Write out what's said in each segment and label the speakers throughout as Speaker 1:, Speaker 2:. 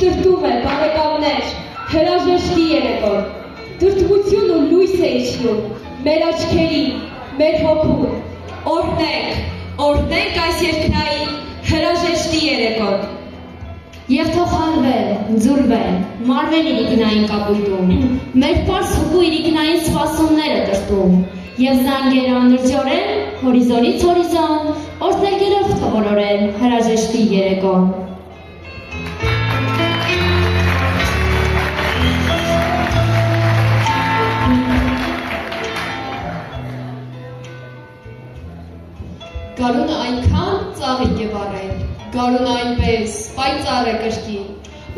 Speaker 1: դրդում է, բարեկամներ, հրաժեշտի երեկոն, դրդմություն ու լույս է իջնում, մեր աչքերին, մեր հոգուն, օրհնենք այս երկնային հրաժեշտի երեկոն։
Speaker 2: Եվ թող հանվեն, ձուլվեն, մարվեն իրիկնային կապույտում, մեր պարս հոգու իրիկնային սպասումները տրտում, և զանգերը անրջորեն, հորիզոնից հորիզոն, օրդերգերով թվորորեն հրաժեշտի երեկոն։
Speaker 3: Գարունը այնքան ծաղիկ է վառել, գարունը այնպես պայծառ է կրկին,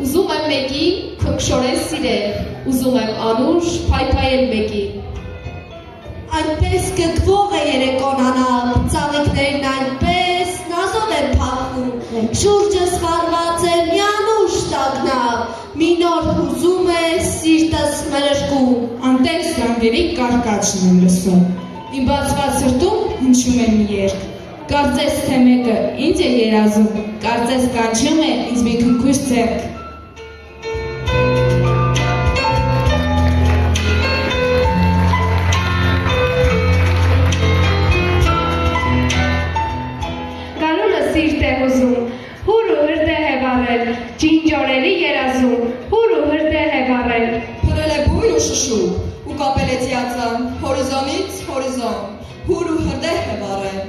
Speaker 3: ուզում եմ մեկի քնքշորեն սիրել, ուզում եմ անուշ փայփայել մեկին։
Speaker 4: Այնպես գգվող է երեկոն անալ, ծաղիկներն այնպես նազով են փակվում, շուրջը սվարված է միանուշ տագնալ, մի նոր հուզում է սիրտս մրշկում։
Speaker 5: Անտես զանգերի կարկաչն եմ լսում, իմ բացված սրտում հնչում է մի երգ, կարծես թե մեկը ինձ է երազում, կարծես կանչում է ինձ մի քնքուշ ձեռք։
Speaker 6: Գարունը սիրտ է հուզում, հուր ու հրդեհ է վառել, ջինջորելի երազում, հուր ու հրդեհ է վառել։
Speaker 3: Փրել է բույր ու շշուկ, ու կապել է ծիածան, հորիզոնից հորիզոն, հուր ու հրդեհ է վառել։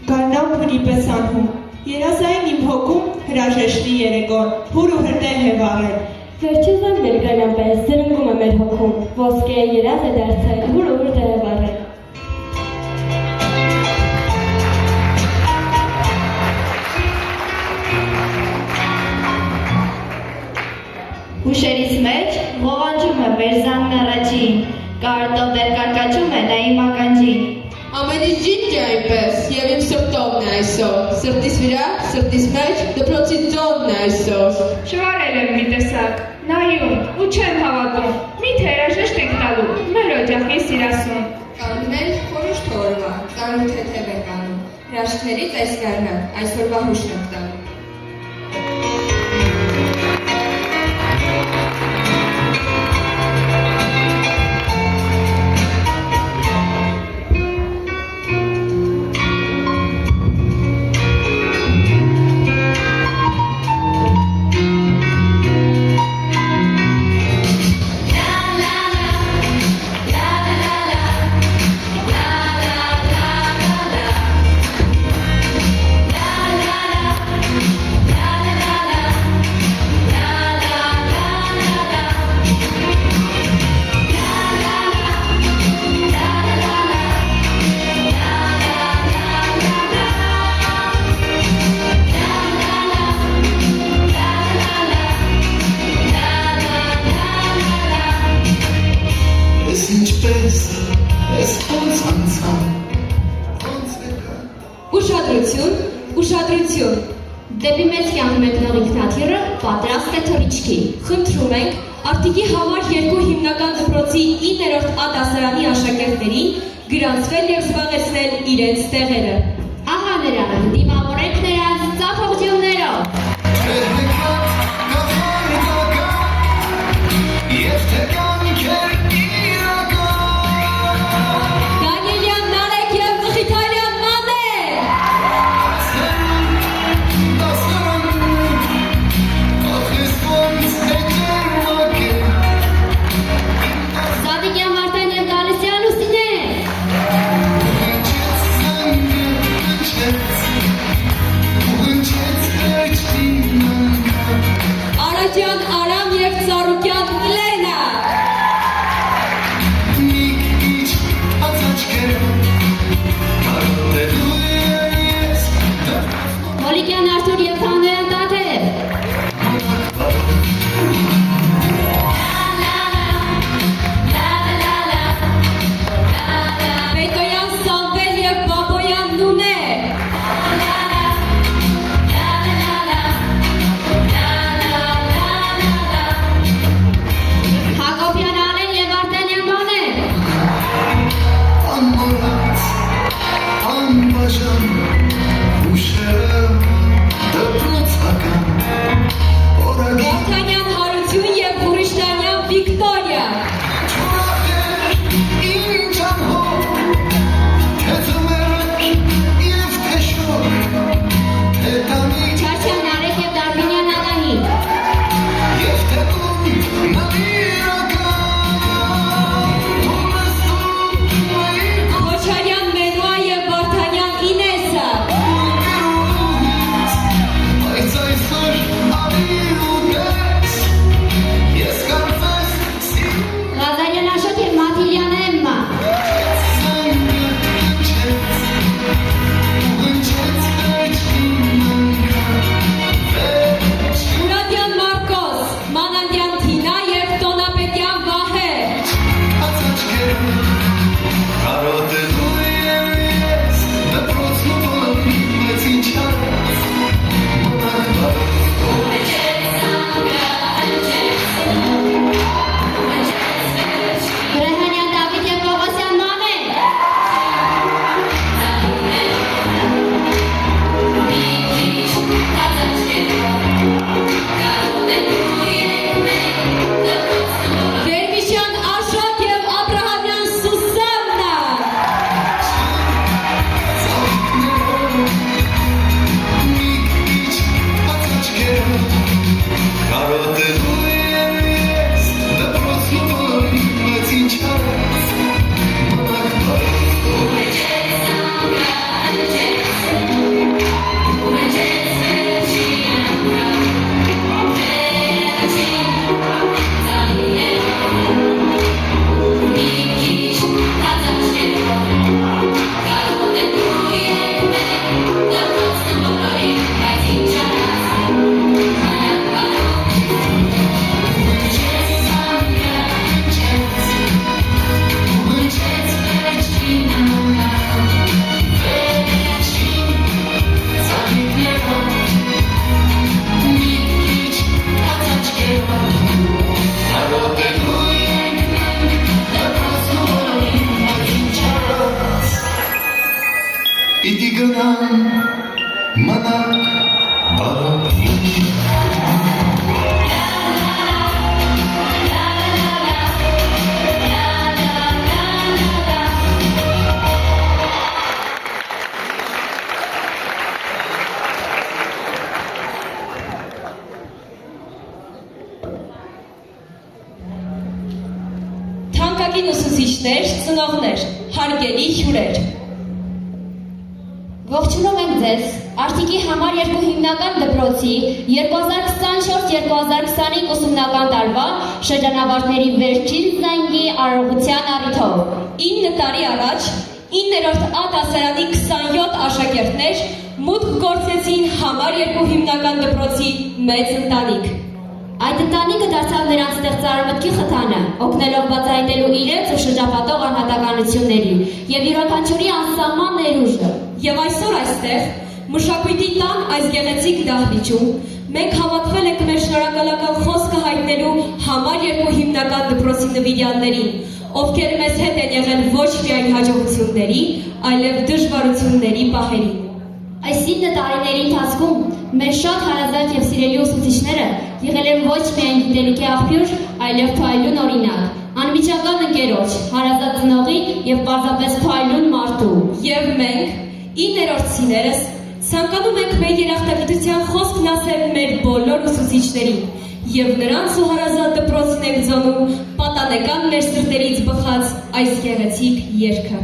Speaker 5: Գարնան փրի պես անհում, երազային իմ հոգում հրաժեշտի երեկոն, հուր ու հրդեհ է վառել։
Speaker 1: Վերջի զանգներ գարնան պես զրնգում է մեր հոգում, ոսկե երազ է դարձել, հուր ու հրդեհ է վառել։
Speaker 2: Հուշերից մեջ ողանջում է մեր զանգն առաջին, կարոտով դեր կարկաչում է նա իմ ականջին։
Speaker 3: Ամենից ջինջ է այնպես, և իմ սրտովն է այսօր, սրտիս վրա, սրտիս մեջ, դպրոցի ծովն է այսօր։
Speaker 6: Շվարել եմ մի տեսակ, նայում ու չեմ հավատում, միթե հրաժեշտ եք տալու, մեր օջախի սիրասուն։
Speaker 3: Կանում էր խորհուրդ օրվա, ծանր թեթև ենք անում, հրաշքներից այս գարնան, այսօրվա հուշն ենք տանում։
Speaker 1: Ուշադրություն,
Speaker 2: Դեպի մեծ կյանք մեկնող ինքնաթիռը պատրաստ է թռիչքի։
Speaker 1: խնդրում ենք Արտիկի համար 2 հիմնական դպրոցի 9-րդ A դասարանի աշակերտներին գրանցվել և զբաղեցնել իրենց տեղերը։
Speaker 2: Ահա նրանք, դիմավորեք նրանց ծափողջյուններով։
Speaker 1: Դանիելյան Նարեկ և Մխիթարյան Մաներ։
Speaker 2: Սադիկյան Վարդանյան Գալստյան Ուսինե։
Speaker 7: գնան մնակ բարոքին
Speaker 1: Թանկագին ուսուցիչներ, ծնողներ, հարգելի հյուրեր։
Speaker 2: Ողջունում եմ ձեզ Արտիկի համար 2 հիմնական դպրոցի 2024-2025 ուսումնական տարվա շրջանավարտների վերջին զանգի արարողության առիթով։
Speaker 1: 9 տարի առաջ 9-րդ A դասարանի 27 աշակերտներ մուտք գործեցին համար 2 հիմնական դպրոցի մեծ ընտանիք։
Speaker 2: Այդ ընտանիքը դարձավ նրանց ստեղծարարմտքի խթանը, օգնելով բացահայտելու իրենց ու շրջապատող անհատականությունների եւ յուրաքանչյուրի անսահման ներուժը։
Speaker 1: Եվ այսօր այստեղ մշակույթի տան այս գեղեցիկ դահլիճում մենք հավաքվել ենք մեր շնորհակալական խոսքը հայտնելու համար 2 հիմնական դպրոցի նվիրյալներին, ովքեր մեզ հետ են եղել ոչ միայն հաջողությունների, այլև դժվարությունների պահերին։
Speaker 2: Այս 9 տարիների ընթացքում մեր շատ հարազատ եւ սիրելի ուսուցիչները եղել են ոչ միայն գիտելիքի աղբյուր, այլև փայլուն օրինակ, անմիջական ընկերոջ, հարազատ ծնողի եւ պարզապես փայլուն մարդու։
Speaker 1: Եվ մենք 9-րդցիներս ցանկանում ենք մեր երախտագիտության խոսքն ասել մեր բոլոր ուսուցիչներին եւ նրանց ու հարազատ դպրոցին ենք ձոնում պատանեկան մեր սրտերից բխած այս գեղեցիկ երգը։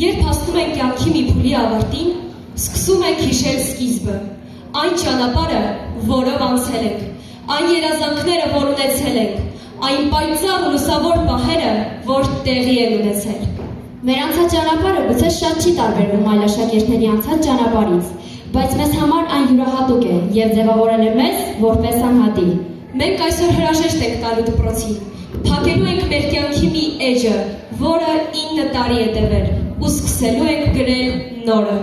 Speaker 1: Երբ հասնում ենք կյանքի մի փուլի ավարտին, սկսում ենք հիշել սկիզբը, այն ճանապարհը, որով անցել ենք, այն երազանքները, որ ունեցել ենք, այն պայծառ լուսավոր պահերը, որ տեղի են ունեցել։
Speaker 2: Մեր անցած ճանապարհը գուցե շատ չի տարբերվում այլ աշակերտների անցած ճանապարհից, բայց մեզ համար այն յուրահատուկ է եւ ձևավորել է մեզ որպես անհատի։
Speaker 1: Մենք այսօր հրաժեշտ ենք տալու դպրոցին, փակելու ենք մեր կյանքի մի էջը, որը 9 տարի է տևել, ու սկսելու ենք գրել նորը։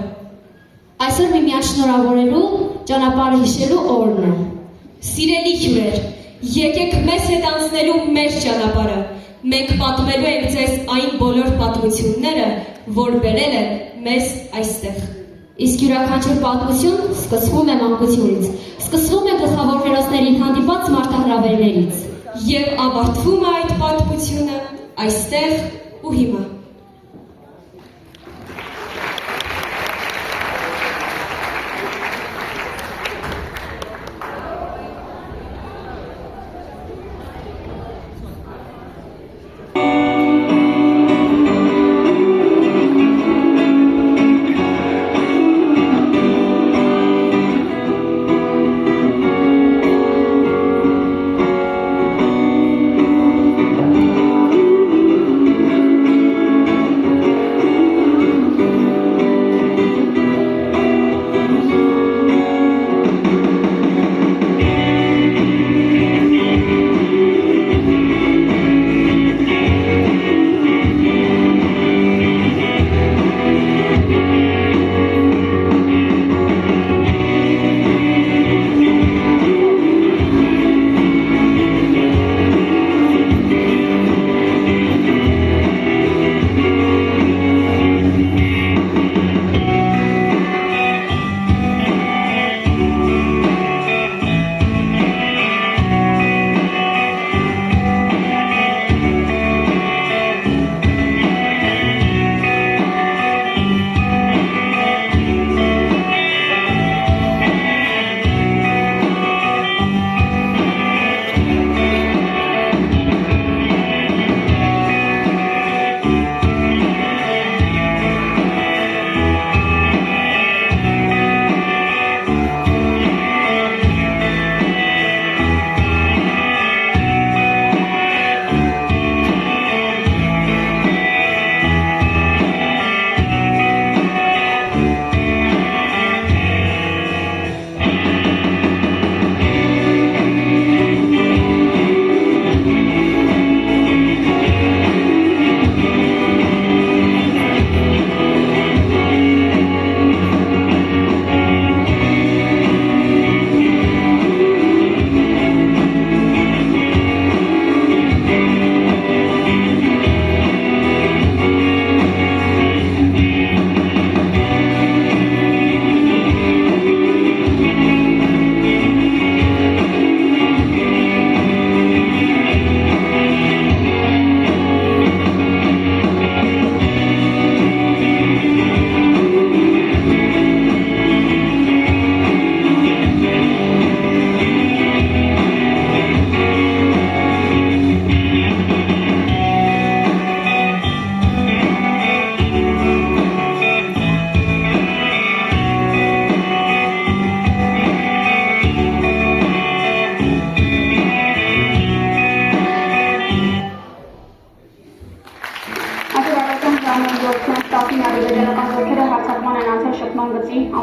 Speaker 2: Այսօր միմյանց շնորհավորելու, ճանապարհը հիշելու օրն է։
Speaker 1: Սիրելի հյուրեր, եկեք մեզ հետ անցնելու մեր ճանապարհը։ Մենք պատմելու ենք ձեզ այն բոլոր պատմությունները, որ բերել են մեզ այստեղ։
Speaker 2: Իսկ յուրաքանչյուր պատմություն սկսվում է մանկությունից, սկսվում է գլխավոր հերոսներին հանդիպած մարտահրավերներից։
Speaker 1: Եվ ավարտվում է այդ պատմությունը այստեղ ու հիմա։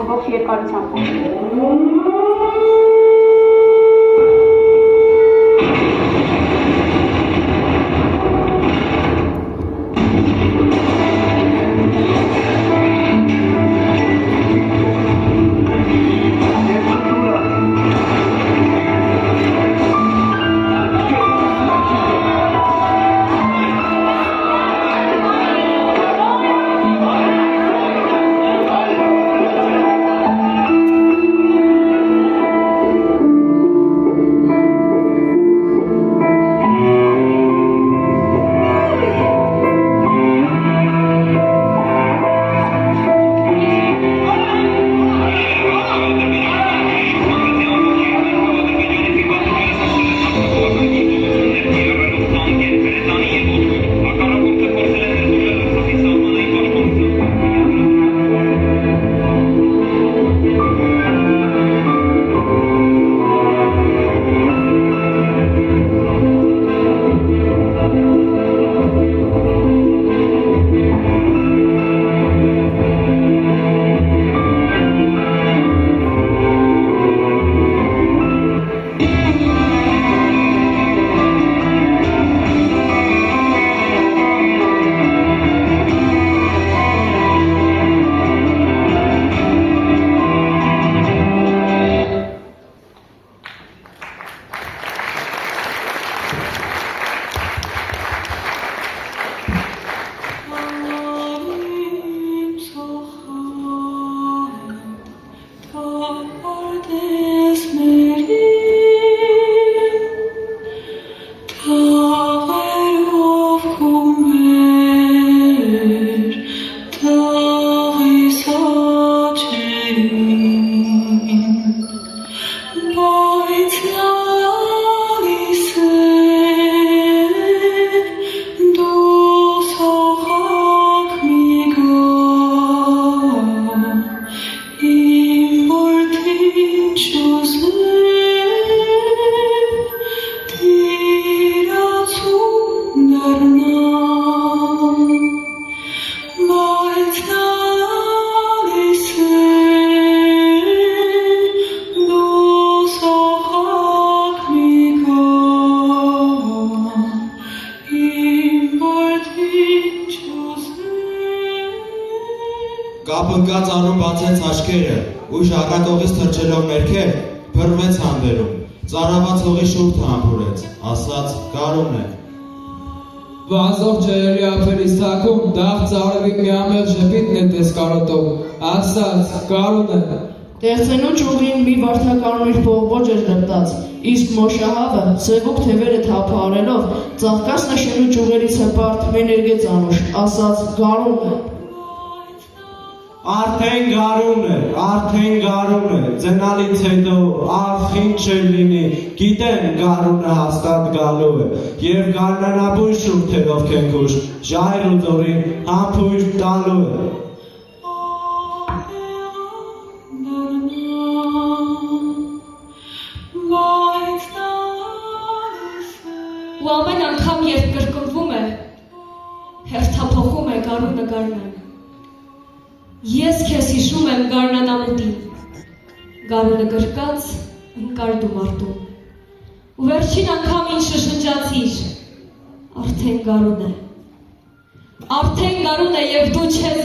Speaker 8: ամբողջ երկարությամբ։ ծառուն բացեց աչքերը ու շակատողից թրջելով ներքև փռվեց հանդերում, ծարաված հողի շուրթը համբուրեց, ասաց գարուն է։
Speaker 9: Վազող ջերելի ափերից թաքում դաղ ծարևի մի ամեղ ժպիտն է տես կարոտով, ասաց գարուն է։
Speaker 5: Տեղծենու ճյուղին մի վարդականում իր բողբոջ էր լպտած, իսկ մոշահավը սևուկ թևերը թափը արելով, ծաղկաց նշելու ճյուղերից հպարտ մի ներգեց անուշ, ասաց գարուն է։
Speaker 10: Արդեն գարուն է, ծնալից հետո ախ ինչ է լինի, գիտեմ գարունը հաստատ գալու է, և գարնանաբույր շուրթերով քենքուշ, ժայռ ու ծորին համբույր տալու է։
Speaker 1: Ու ամեն անգամ երբ կրկնվում է, հերթափոխում է գարունը գարնան։ Ես քեզ հիշում եմ գարնանամուտին, գարունը գրկած ընկար դու մարդում, ու վերջին անգամ ինչ շշնջացիր, արդեն գարուն է և դու չես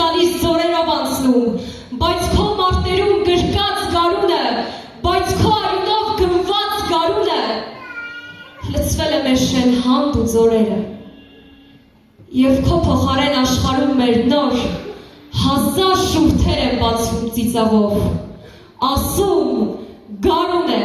Speaker 1: գալիս ձորերով անցնում, բայց քո մարտերում գրկած գարունը, բայց քո արյունով գնված գարունը, լցվել է մեր շենհանդ ու ձորերը, և քո փոխարեն աշխարհում մեր նոր հազար շուրթեր են բացվում ծիծաղով, ասում գարուն է։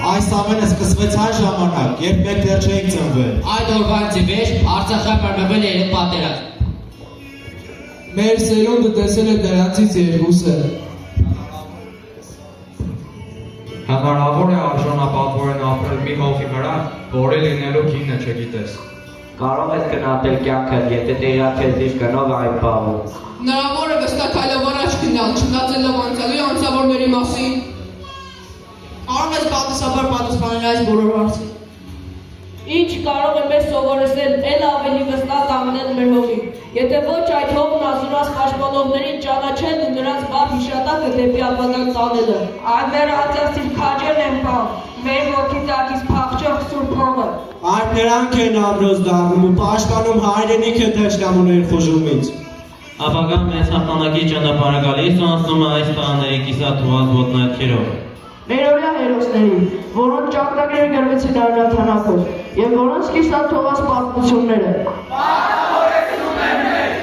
Speaker 8: Այս ամենը սկսվեց այն ժամանակ, երբ մենք դեռ չէինք ծնվել։
Speaker 11: Այդ օրվանից ի վեր Արցախը բռնվել է երեք պատերազմ։
Speaker 9: Մեր սերունդը տեսել է դրանցից երկուսը։
Speaker 12: Հնարավոր է արժանապատվորեն ապրել մի հողի վրա, որը լինելու քինը չգիտես։
Speaker 13: Կարող ես գնահատել կյանքդ, եթե տեղյակես իր գնով այն բաղում։
Speaker 3: Հնարավոր է վստահ քայլով առաջ գնալ, չմտածելով անցյալի ու անձնավորների մասին։
Speaker 5: Կարող ես պատասխանաբար պատասխանել այս բոլոր հարցին։
Speaker 14: Ինչ կարող է մեզ սովորեցնել էլ ավելի վստահ կանգնել մեր հողին։ Եթե ոչ այդ հողն ազուրած պաշտպանողներին ճանաչել ու նրանց բար հիշատակը դեպի ապագան տանելը։ Այդ մեր ածածիր քաջերն են բան, մեր ոգի տակից փախչող սուրբ հողը։
Speaker 10: Այդ նրանք են ամրոց դառնում ու պաշտպանում հայրենիքը թշնամուների խուժումից։
Speaker 15: Ապագան մեծ հաղթանակի ճանապարհը գալիս ու անցնում է այս տղաների կիսաթուղած ոտնատքերով։
Speaker 14: Մեր օրյա հերոսներին, որոնց ճակատագրերը գրվեցին արյունաթանակով և որոնց կիսաթողած պատմությունները։ Պարտավորեցնում եմ մեզ։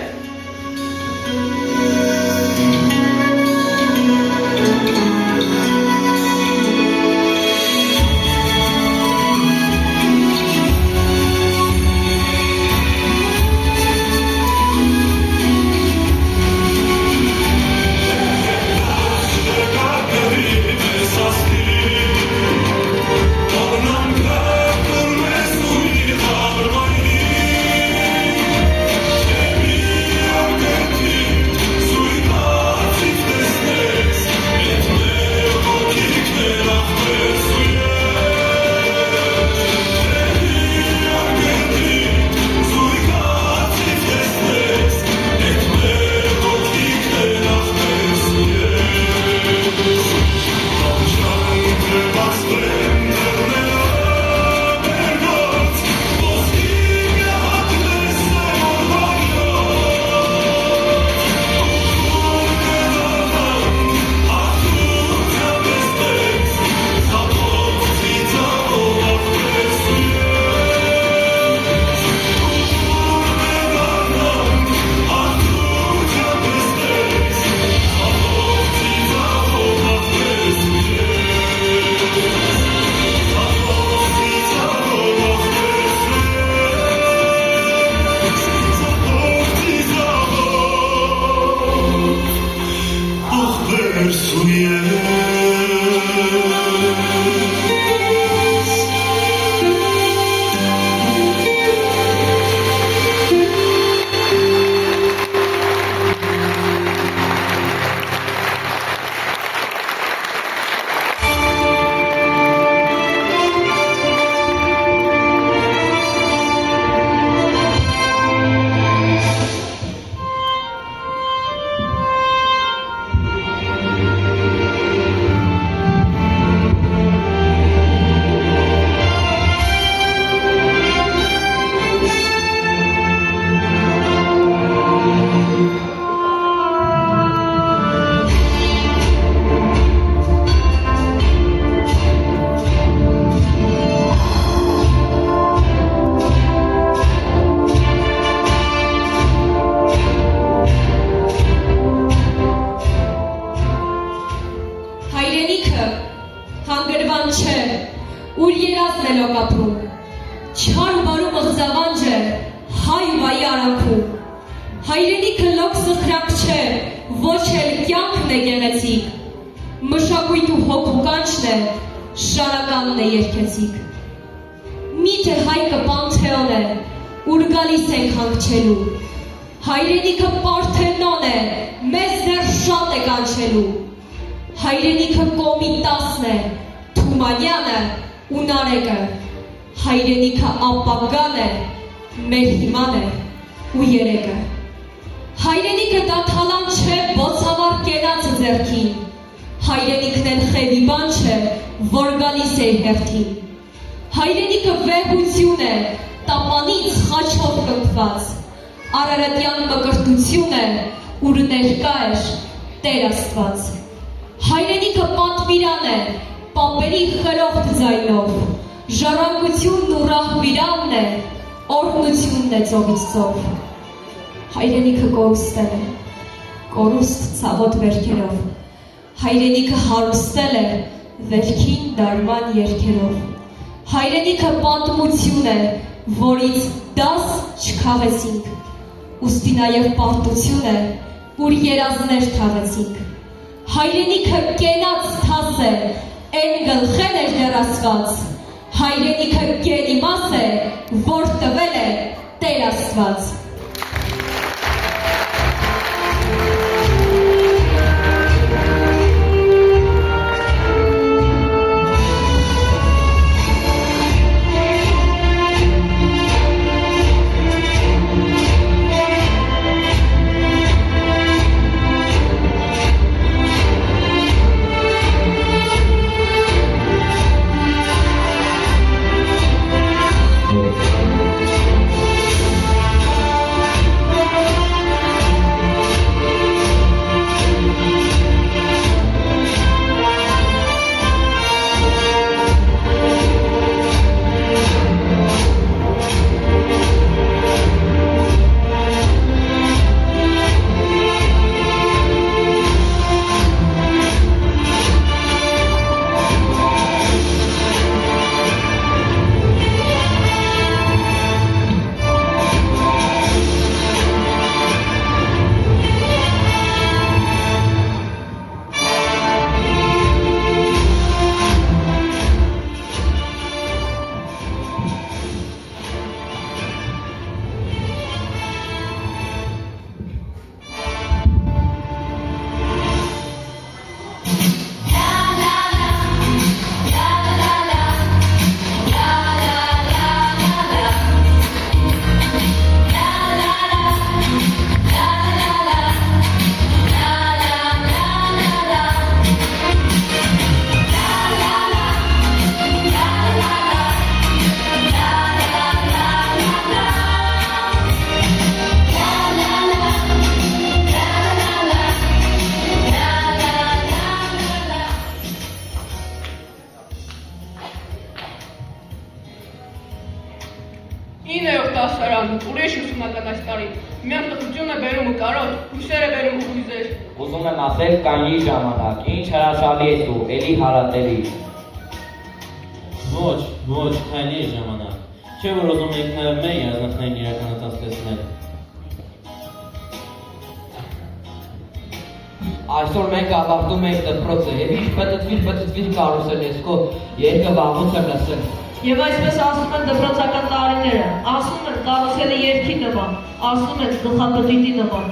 Speaker 7: դու ես
Speaker 1: Հայրենիքը հանգրվան չէ, ուր երազն է լոկապրում, չար ու բարու մղձավանջ է, հայ ու վայի արանքում, հայրենիքը լոկ սխրանք չէ, ոչ էլ կյանքն է գեղեցիկ, մշակույթ ու հոգու կանչն է, շարականն է երկեցիկ, միթե հայկը պանթեոն է, ուր գալիս ենք հանգչելու, հայրենիքը պարթենոն է, մեզ դեռ շատ է կանչելու, հայրենիքը կոմիտասն է, Թումանյանը ու Նարեկը, հայրենիքը ապագան է, մեր հիման է ու երեկը, հայրենիքը դաթալան չէ, բոցավար կենացը ձեռքին, հայրենիքն են խևի բան չէ, որ գալիս է հերթին, հայրենիքը վեհություն է, տապանից խաչով կմփված, Արարատյան մկրտություն է, ուր ներկա էր Տեր Աստված, հայրենիքը պատվիրան է, պապերի խրոխտ ձայնով, ժառանգությունն ու ռահվիրանն է, օրհնությունն է ծովից ծով, հայրենիքը կորուստել է, կորուստ ցավոտ վերքերով, հայրենիքը հարուստել է, վերքին դարման երգերով, հայրենիքը պատմություն է, որից դաս չքաղեցինք, ուստի նաև պարտություն է, ուր երազներ թաղեցինք, հայրենիքը կենաց թաս է, են գլխեն էր դեռ ասված, հայրենիքը գերի մաս է, որ տվել է Տեր Աստված։
Speaker 6: դասարան, ուրիշ ուսումնական այս տարի, միան տխություն է բերում ու կարոտ, հույսեր է բերում ու հույզեր։
Speaker 13: Ուզում եմ ասել կանգի ժամանակ, ինչ հրաշալի ես դու, էլի հարատելի։
Speaker 15: Ոչ, քայլի է ժամանակ, չէ որ ուզում եք նաև մեր երազանքներին իրականացնել։
Speaker 11: Այսօր մենք ավարտում ենք դպրոցը եւ ինչ պտտվիր կարուսելեսկո երկը վաղուց եմ լսել։
Speaker 14: Եվ այսպես ասում են դպրոցական տարիները, ասում են կարուսելը երկի նման, ասում են գլխապտիտի նման։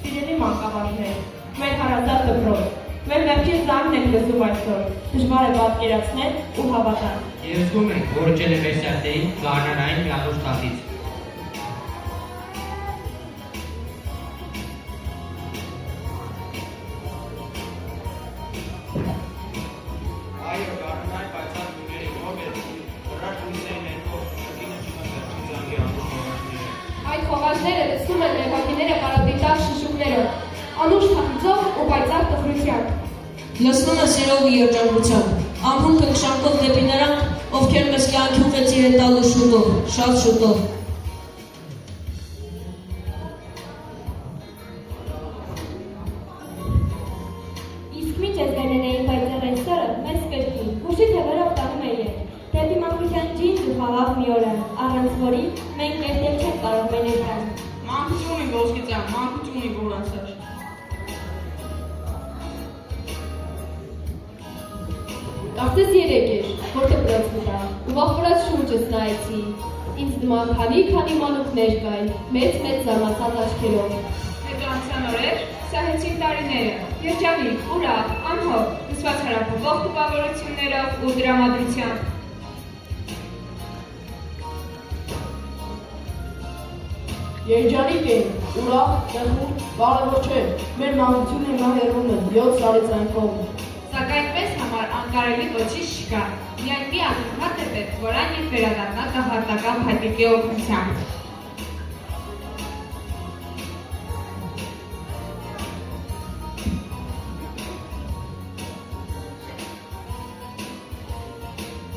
Speaker 6: Սիրելի մանկավարժներ, մեր հարազատ դպրոց, մեր վերջին զանգն ենք լսում այսօր, դժվար է պատկերացնել ու հավատալ։
Speaker 11: Եվ զգում ենք, որ ջելեվերսիատեի գարնանային հրավուր տասից։
Speaker 8: Այո, գարնանային պայծառ գույների ով է, որոշ լույսերի ներքո շտինը չմտերքի զանգի անուշ խողաժները։
Speaker 3: Այդ խողաժները լսում են ներքակիները կարապիտակ շշուկները, անուշ թախիծով ու պայծառ տխրությամբ։
Speaker 1: Լսվում է սիրով ու երջանկությամբ, անհուն կնշանքով դեպի նրանք, ովքեր մեզ կյանքի ուղեցիր է տալու շուտով, շատ շուտով։
Speaker 2: Իսկ միջ ես գանենեի պայծառ այսօրը մեզ կրկին, հուշի թևերով տանում է ետ, դեպի մանկության ջինջ ու խաղաղ մի օր է, առանց որի մենք կերտել չենք կարող մեր ներկան։
Speaker 5: Մանկություն ունի ոսկիծյան, մանկություն ունի գորասեր։
Speaker 3: Կարծես երեկ էր, որ դպրոց մտա, ու վախվորած շուրջս նայեցի։ Ինձ նման քանի մանուկներ կային, մեծ զարմացած աչքերով։
Speaker 6: Հետրանցան օրեր, սահեցին տարիները, երջանիկ, ուրախ, անհոգ, հուսված հարապովող տպավորություններով ու դրամատրությամբ։
Speaker 5: Երջանիկ էին, ուրախ, տխուր, կարևոր չէ, մեր մանկությունը հիմա հեռվում է 7 տարեցանկով։
Speaker 6: Սակայն մեզ համար անկարելի ոչինչ չկա։ Միայն մի ակնհատ է պետք, որ այն իր վերադառնա կախարդական փայտիկի օգնությամբ։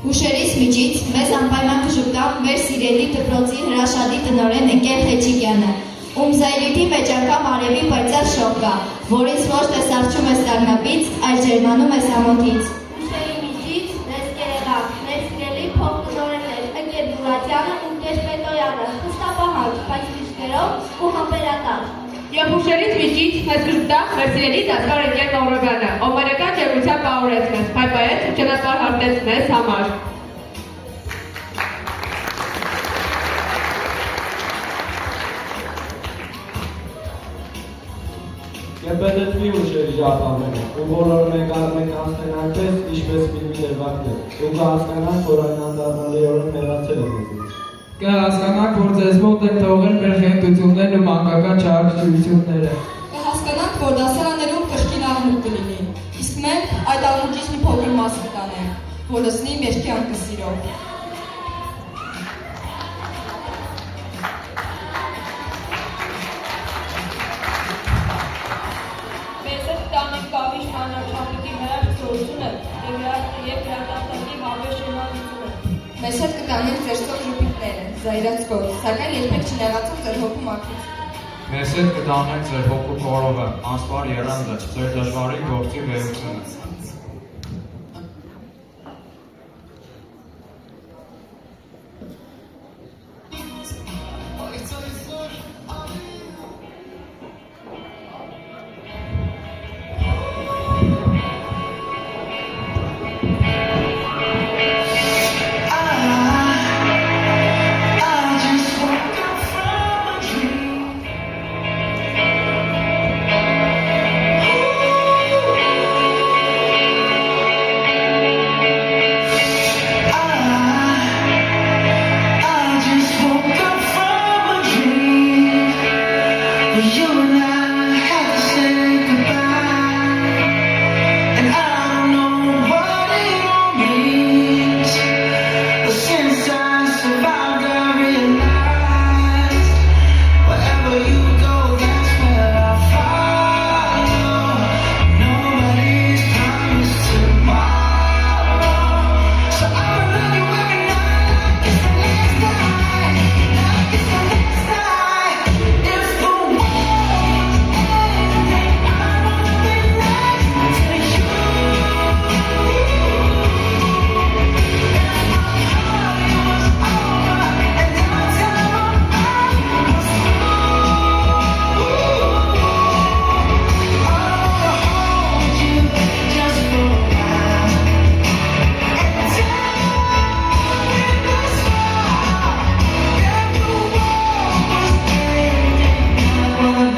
Speaker 16: Հուշերից միջից մեզ անպայման կժպտան մեր սիրելի դպրոցի հրաշալի տնօրեն Ընկեր Խեչիկյանը, ում զայրույթի մեջ անգամ արևի պայծառ շող կա, որից ոչ թե սառչում է ստագնապից, այլ ջերմանում է սամոթից։
Speaker 4: Հուշերի միջից մեզ կերեղավ, մեր սիրելի փոխտնօրեններ Ընկեր Բուրատյանը ու Ընկեր Պետոյանը, խստապահանջ, բայց միշկերով ու համբերատար։
Speaker 6: Եվ հուշերից միջից մեզ կժպտա մեր սիրելի դասկար Ընկեր Մովրոբյանը, ով մայրական ջերմությամբ պահորեց մեզ, փայփայեց ու ճանապարհ հարթեց մեզ համար։
Speaker 10: Կեպետեցվի ուշերի ժապավենը, ու բոլոր մենք անցնեն այնպես, ինչպես ֆիլմի դերվակներ, ու կհասկանանք, որ այն անդառնալիորեն մեռացել է մեզից։
Speaker 9: Կհասկանանք, որ ձեզ մոտ են թողել մեր խենթություններն ու մանկական չարչությունները։
Speaker 5: Կհասկանանք, որ դասարաններում կրկին աղմուկ կլինի, իսկ մենք այդ աղմուկից մի փոքր մաս կտանենք, որ լսնի մեր կյանքը սիրով։
Speaker 14: Մեզ հետ տանենք կավիշ մանրաչափիկի հրաշք զորությունը և հրատապտակի հավեր շենալությունը։
Speaker 5: Մեզ հետ կտանենք ձեր սով ժպիտները, զայրած կոտ, սակայն երբեք չնեղացող ձեր հոգու մաքրից։
Speaker 12: Մեզ հետ կտանենք ձեր հոգու խորովը, անսպար եռանդը, ձեր դժվարի գործի վեհությունը։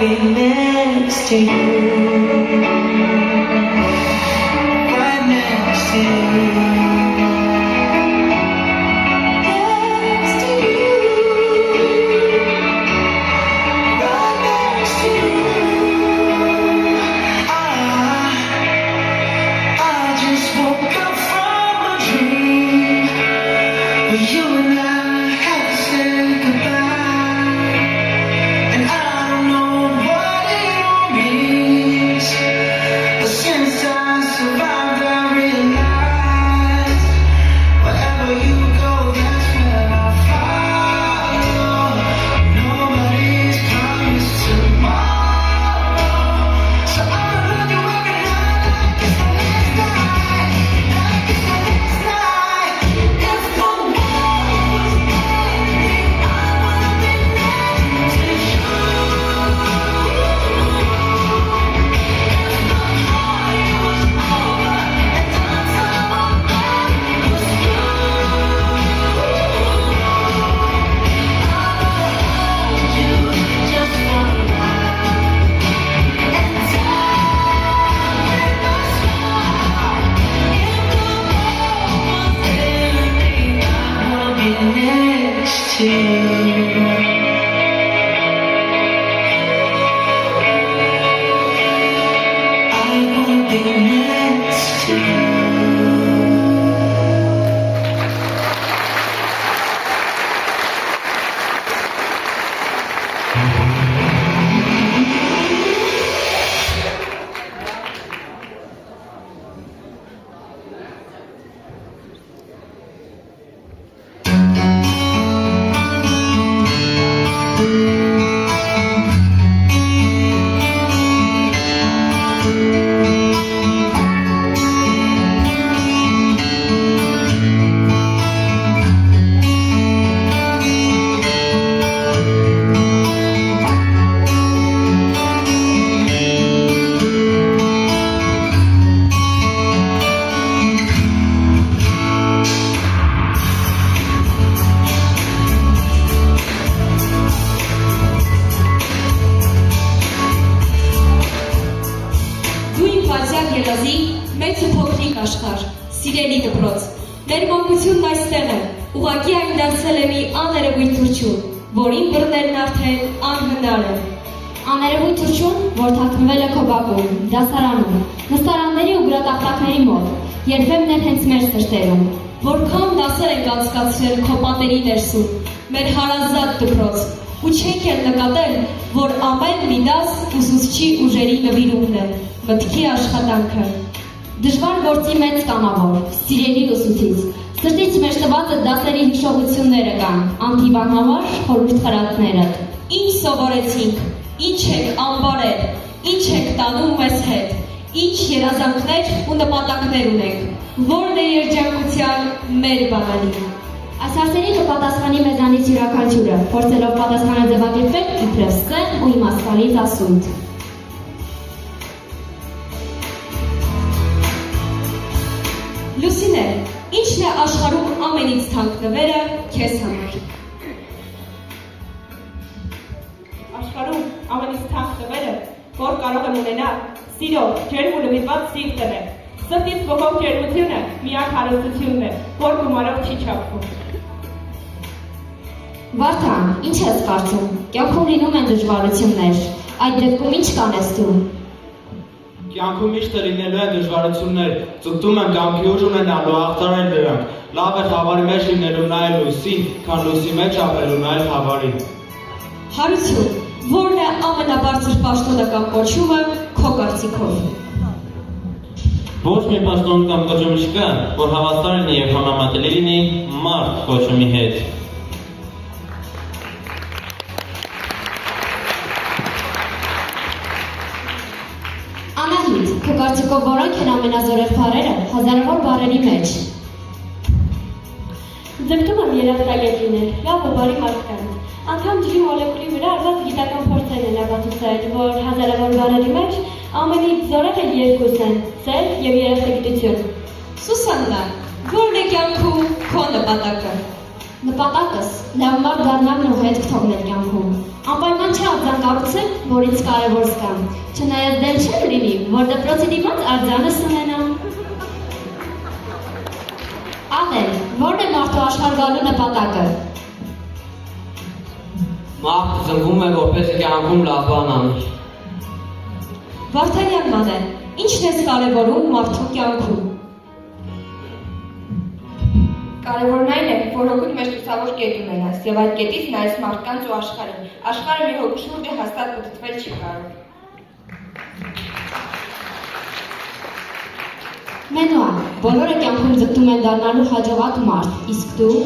Speaker 17: be next to you. Right next to you. Next to you. Right next to you. I just woke up from a dream where you and I had to say goodbye, and I don't know what it all means, but since I survived I realized wherever you go, that's where I'll follow. Nobody's promised tomorrow, so I'ma love you every night like it's the last night, like it's the last night. If the world was ending, I wanna be next to you. If the party was over and the time on earth was through, I wanna hold you just for a while and die with my smile. If the world was ending, I wanna be next to you. I wanna be next to you.
Speaker 1: Դու իմ բացյալ ելազի, մեծ ու փոքրիկ աշխարհ, սիրելի դպրոց։ Մեր մանկությունն այստեղ է, ուղղակի այն դարձել է մի աներևույթ թռչուն, որին բռներն արդեն անհնար են։
Speaker 2: Աներևույթ թռչուն, որ թաքնվել է քո բակում, դասարանում, նստարանների ու գրատախտակների մոտ, երբեմն էլ հենց մեր սրտերում։
Speaker 1: Որքան դասեր ենք անցկացրել քո պատերի ներսում, մեր հարազատ դպրոց, ու չենք էլ նկատել, որ ամեն մի դաս ուսուցչի ուժերի նվիրումն է, մտքի աշխատանքը։
Speaker 2: Դժվար գործի մեծ կամավոր, սիրելի ուսուցիչ, սրտից մեջ տվածը դասերի հիշողությունները կան, անթիվանհամար խորհուրդ խրատները։
Speaker 1: Ինչ սովորեցինք, ինչ ենք անբարել, ինչ ենք տանում մեզ հետ, ինչ երազանքներ ու նպատակներ ունենք, որն է երջանկության մեր բանալին։
Speaker 2: Այս հարցերի կպատասխանի մեզանից յուրաքանչյուրը, փորձելով պատասխանը ձևակերպել իբրև սեր ու իմաստալից ասույթ։
Speaker 1: Լուսինե, ի՞նչն է աշխարհում ամենից թանկ նվերը քեզ համար։
Speaker 6: Աշխարհում ամենից թանկ նվերը, որ կարող եմ ունենալ, սիրո, ջերմ ու նվիրված սիրտն է։ Սրտից բխող ջերմությունը միակ հարստությունն է, որ գումարով չի չափվում։
Speaker 2: Վարդան, ինչ ես կարծում, կյանքում լինում են դժվարություններ, այդ դեպքում ինչ կանես դու։
Speaker 8: Կյանքում միշտ լինելու են դժվարություններ, ձգտում եմ կյանքի ուժ ունենալու հաղթարել դրանք, լավ է խավարի մեջ լինելու նայել լույսին, քան լույսի մեջ ապրելու նայել խավարին։
Speaker 1: Հարություն, որն է ամենաբարձր պաշտոնական կոչումը քո կարծիքով։
Speaker 15: Ոչ մի պաշտոն կամ կոչում չկա, որ հավասար լինի եւ համեմատելի լինի մարդ կոչումի հետ։
Speaker 2: Անահիտ, քո կարծիքով որոնք են ամենազորեղ բառերը հազարավոր բառերի մեջ։
Speaker 6: Ձգտում եմ երախտագետ լինել, լավ ու բարի մարդկանց։ Անգամ ջրի մոլեկուլի վրա արված գիտական փորձեր են ապացուցել, որ հազարավոր բառերի մեջ ամենից զորեղը երկուսն են՝ սեր եւ երախտագիտություն։
Speaker 1: Սուսաննա, ո՞րն է կյանքում քո նպատակը։
Speaker 2: Նպատակս լավ մարդ դառնալն ու հետք թողնել կյանքում։ Անպայման չէ արձան կառուցել հարցը, որ ինձ կարևոր զգա։ Չնայած դեմ չեմ լինի, որ դպրոցի դիմաց արձանս ունենամ։ Աղել, որն է մարդու աշխարհ գալու նպատակը։
Speaker 11: Մարդ ծնվում է, որպես կյանքում լավ բան անի։
Speaker 1: Վարդանյան մանե, ի՞նչն ես կարևորում մարդու կյանքում։
Speaker 18: Կարևորն այն է, որ հոգուդ մեջ լուսավոր կետ ունենաս եւ այդ կետից նայես մարդկանց ու աշխարհին։ Աշխարհը մի հոգու շուրջը հաստատ պտտվել չի կարող։
Speaker 2: Մենուա, բոլորը կյանքում ձգտում են դառնալու հաջողակ մարդ, իսկ դու։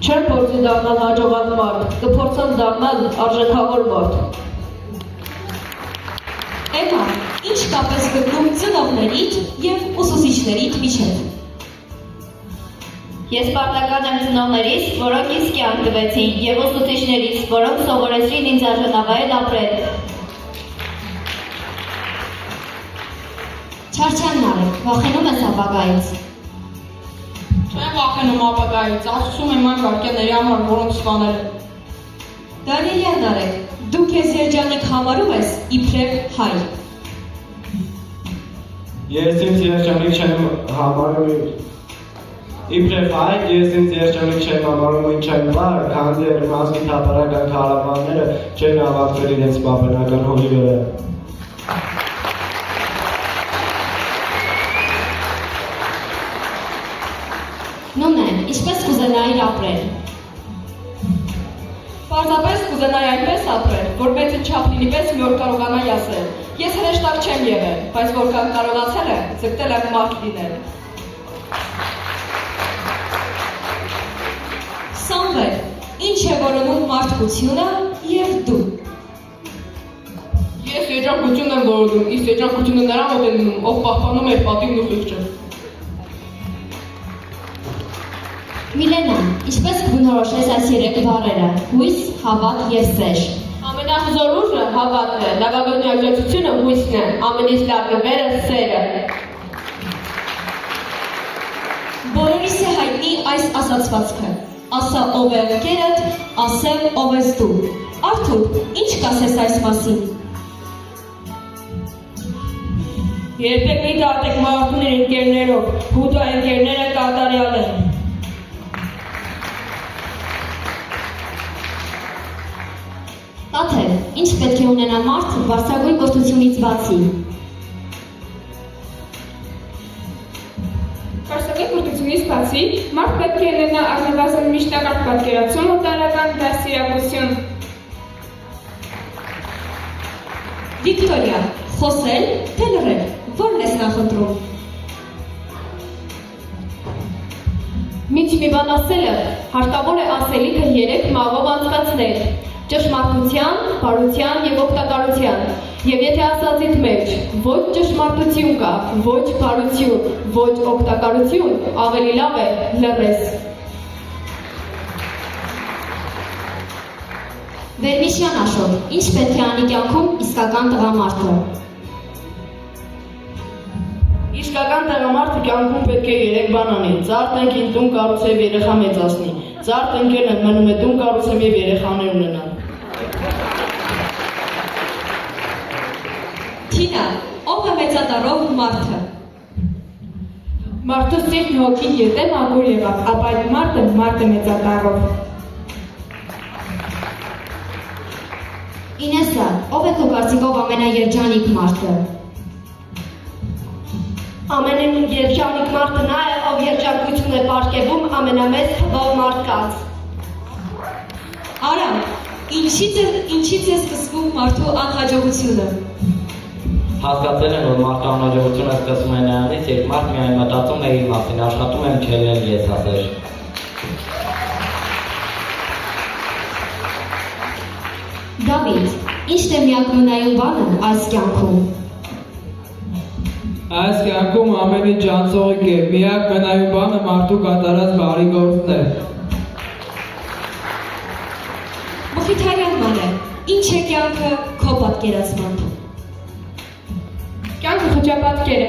Speaker 14: Չեմ փորձի դառնալ հաջողակ մարդ, կփորձեմ դառնալ արժեքավոր մարդ։
Speaker 1: Էմա, ինչ կապ ես գտնում ծնողներիդ եւ ուսուցիչներիդ միջեւ։
Speaker 16: Ես պարտական եմ ծնողներից, որոնք ինձ կյանք տվեցին, եւ ուսուցիչներից, որոնք սովորեցրին ինձ արժանավայել ապրել։
Speaker 2: Չարչանն արեք, վախենում ես ապագայից։
Speaker 14: Չեմ վախենում ապագայից, ափսոսում եմ այն վարքյանների համար, որոնք սպանել են։
Speaker 1: Դանիելյան Նարեկ, դու քեզ երջանիկ համարում ես իբրև հայ։
Speaker 10: Ես ինձ երջանիկ չեմ համարում իբրև հայ, ես ինձ երջանիկ չեմ համարում ինչ այն բար, քանի որ ազգի թափառական քարավանները չեն ավարտվել իրենց պապենական հողի վրա։
Speaker 2: Նոնե, ինչպես կուզենայիր ապրել։
Speaker 14: Պարզապես կուզենայի այնպես ապրել, որ մեծը չափ լինի պես մի օր կարողանայի ասել։ Ես հրեշտակ չեմ եղել, բայց որքան կարողացել եմ, ձգտել եմ մարդ լինել։
Speaker 1: Սամվել, ինչ է որոնում մարդկությունը եւ դու։
Speaker 14: Ես երջանկություն եմ որոնում, իսկ երջանկությունը նրա մոտ է լինում, ով պահպանում է պատիվն ու խիղճը։
Speaker 2: Միլենա, ինչպես կբնորոշես այս երեք բառերը՝ հույս, հավատ եւ սեր։
Speaker 14: Ամենահզոր ուժը հավատն է, լավագույն աջակցությունը հույսն է, ամենից լավ նվերը սերը։
Speaker 1: Բոլորիս է հայտնի այս ասացվածքը. ասա ով է ընկերդ, ասեմ ով ես դու։ Արթուր, ինչ կասես այս մասին։
Speaker 14: Երբեք մի դատեք մարդուն իր ընկերներով, հուտա ընկերները կատարյալ են։
Speaker 2: Տաթև, ինչ պետք է ունենա մարդ բարձրագույն կրթությունից բացի։
Speaker 19: Բարձրագույն կրթությունից բացի, մարդ պետք է ունենա առնվազն միջնակարգ պատկերացում ու տարրական դաստիարակություն։
Speaker 1: Վիկտորիա, խոսել, թե լռել, որն ես նախընտրում։
Speaker 3: Մինչ մի բան ասելը, հարկավոր է ասելիքը 3 մաղով անցկացնել։ Ճշմարտության, բարության եւ օգտակարության։ Եվ եթե ասածիդ մեջ ոչ ճշմարտություն կա, ոչ բարություն, ոչ օգտակարություն, ավելի լավ է լռես։
Speaker 2: Վերմիշյան Աշոտ, ինչ պետք է անի կյանքում իսկական տղամարդը։
Speaker 5: Իսկական տղամարդը կյանքում պետք է 3 բան անի. ծարտ ընկին, տուն կառուցել, երեխա մեծացնի։ Ծարտ ընկերն մնում է տուն կառուցել եւ երեխաներ ունենալ։
Speaker 1: Թինա, ով է մեծատառով մարդը։
Speaker 19: Մարդու սիրտն ու հոգին եթե մաքուր եղավ, ապա այդ մարդը մեծատառով։
Speaker 2: Ինեսա, ով է քո կարծիքով ամենաերջանիկ մարդը։
Speaker 4: Ամենաերջանիկ մարդը նա է, ով երջանկություն է պարգևում ամենամեծ թվով մարդկանց։
Speaker 1: Արամ, ինչից է սկսվում մարդու անհաջողությունը։
Speaker 13: Հասկացել եմ, որ մարդու անհաջողությունը սկսվում է նրանից, երբ մարդ միայն մտածում է իր մասին, աշխատում եմ չելնել եսասեր։
Speaker 2: Դավիթ, ի՞նչն է միակնունային բանը այս կյանքում։
Speaker 9: Այս կյանքում ամենից ջանցողիկ է, միակ մնայուն բանը մարդու կատարած բարի գործն է։
Speaker 1: Մխիթարյան մանե, ինչ է կյանքը քո պատկերացմամբ։
Speaker 19: Կյանքը խճապատկեր է,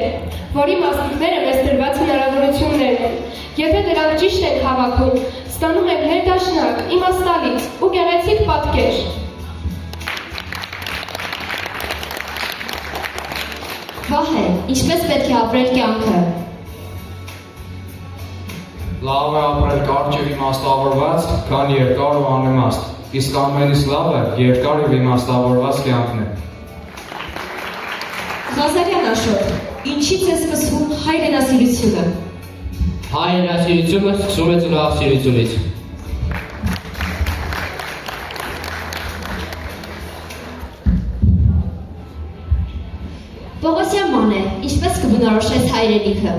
Speaker 19: որի մասնիկները մեզ տրված հնարավորություններն են։ Եթե դրանք ճիշտ են հավաքում, ստանում ենք ներդաշնակ, իմաստալից ու գեղեցիկ պատկեր։
Speaker 2: Վահե, ինչպես պետք է ապրել կյանքը։
Speaker 12: Լավ է ապրել կարճ և իմաստավորված, քան երկար ու անիմաստ, իսկ ամենից լավը երկար և իմաստավորված կյանքն է։
Speaker 1: Ղազարյան Աշոտ, ինչից է սկսվում հայրենասիրությունը։
Speaker 11: Հայրենասիրությունը սկսում է ծնողասիրությունից։
Speaker 2: Պողոսյան Մանե, ինչպես կբնորոշես հայրենիքը։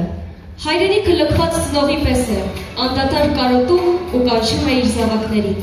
Speaker 1: Հայրենիքը լքված ծնողի պես է, անդադար կարոտում ու կանչում է իր զավակներին։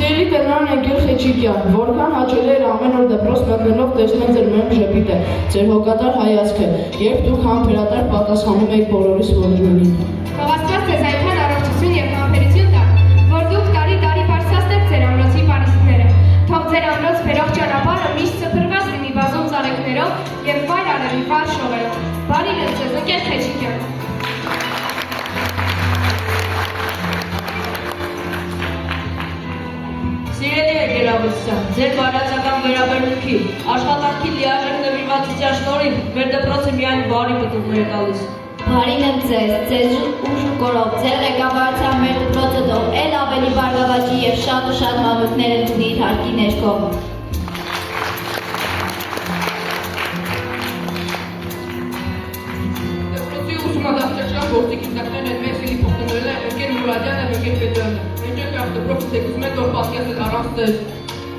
Speaker 5: Սիրելի տնօրեն Էգյուր Խեչիկյան, որքան հաճելի էր ամեն օր դպրոց մտնելով տեսնել ձեր մեմ ժպիտը, ձեր հոգատար հայացքը, երբ դուք համբերատար պատասխանում եք բոլորիս ողջույնին։
Speaker 18: Թող Աստված ձեզ այնքան առողջություն և համբերություն տա, որ դուք տարի բարձրացնեք ձեր ամրոցի պարիսպները։ Թող ձեր ամրոց բերող ճանապարհը միշտ սփռված լինի բազում ծառիկներով և վայր արևի վառ շողերով։ Բարի լույս ձեզ, ընկեր Խեչիկյան։
Speaker 14: Սիրելի եկեղեցական, ձեր բարացական վերաբերմունքի, աշխատանքի լիարժեք նվիրվածության շնորհիվ մեր դպրոցը միայն բարի պտուղներ է տալիս։
Speaker 16: Բարին եմ ձեզ ուժ ու կորով, ձեր ղեկավարությամբ մեր դպրոցը թող էլ ավելի բարգավաճի և շատ ու շատ մանրուքներ ընդունի իր հարկի ներքո։
Speaker 3: Դպրոցի ուսումնասիրության գործիքինակներն են մեծ Ֆիլիպովներն են, ընկեր Մուրադյանը, ընկեր Պետրյանը։ Դպրոցը թեկուզ մեկ օր պատկերել առանց ձեզ։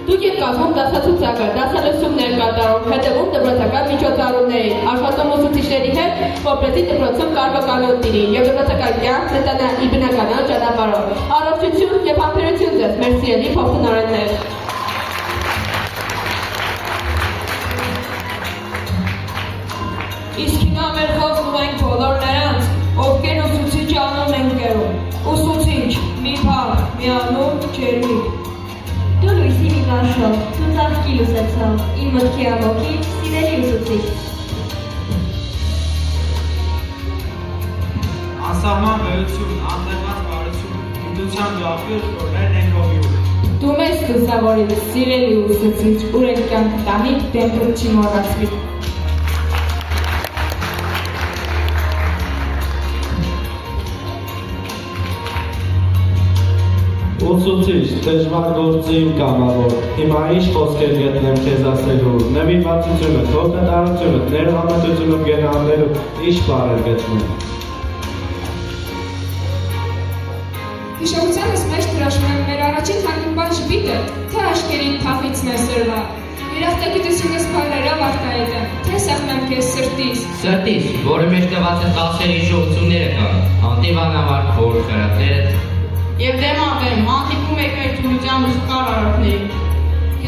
Speaker 3: Դուք եք կազմում դասացուցակը, դասալսումներ կատարում, հետևում դպրոցական միջոցառումներին, աշխատում ուսուցիչների հետ, որպեսզի դպրոցում կարողանոտ լինի և դպրոցական կյանք զտանա իր բնականոն ճանապարհով։ Առողջություն և համբերություն ձեզ, մեր սիրելի փոխտնօրեններ։
Speaker 14: Իսկ հիմա մեր խոսք ունենք բոլոր նրանց, ովքեր ուսուցիչ անուն են կերում։ Ուսուցիչ, մի փառ, մի անուն, ջերմիկ։
Speaker 6: Դու լույսի մի վարշով, դու ծաղկի լուսեցավ, իմ մտքի ամոքի, սիրելի ուսուցիչ։
Speaker 8: անսահման վեհություն, անտեղված բարություն, գիտության աղբյուր, որներն ենք հովյուր։
Speaker 19: Դու մեզ լուսավորիր, սիրելի ուսուցիչ, ուր ենք կյանք տանի, դեմքդ չի մոռացվի։
Speaker 10: Ուսուցիչ, դժվար գործի իմ կամավոր, հիմա ինչ խոսքեր գտնեմ քեզ ասելու, նվիրվածությունը, քո կատարությունը, ներողամտությունը գնալու, ինչ բառեր գտնեմ։
Speaker 19: Հիշողությանս մեջ դրաշում եմ մեր առաջին հանդիպան ժպիտը, թե աշկերին թախիցն է սրվա։ Երախտագիտությունս փայլերով արտահայտեմ, թե սեղմեմ քեզ սրտիս։
Speaker 11: Սրտիս, որի մեջ տված է 10 հիշողությունները կան, անտիվանավար քոր խրատները։
Speaker 3: Եվ դեմավեմ, հանդիպում եք մեր թունության ուսկար արարքներին։